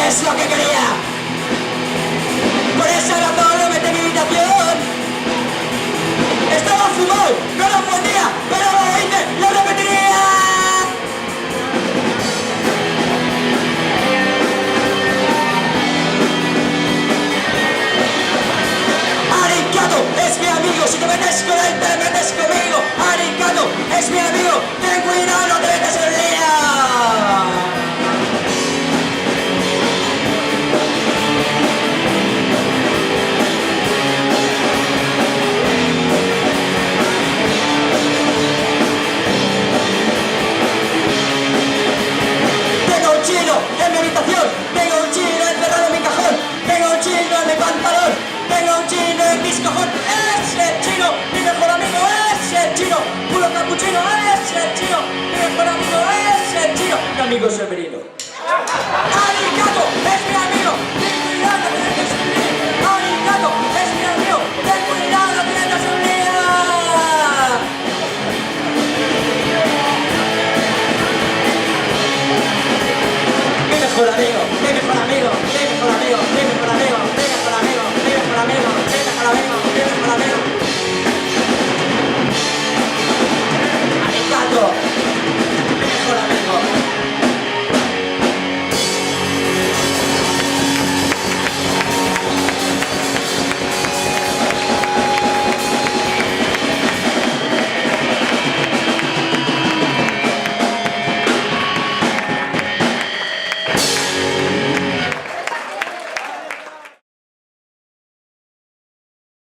Es lo que quería. Por esa razón lo metí en mi habitación. Estaba fumado, no lo podía, pero lo hice, lo repetiría. Arigato es mi amigo, si te metes con él te metes conmigo. Arigato es mi amigo, ten cuidado, no te metes en lío. En mi habitación, tengo un chino encerrado en mi cajón, tengo un chino en mi pantalón, tengo un chino en mis cojones. Ese chino, mi mejor amigo, ese chino, puro capuchino, ese chino, mi mejor amigo, ese chino, mi amigo Severino.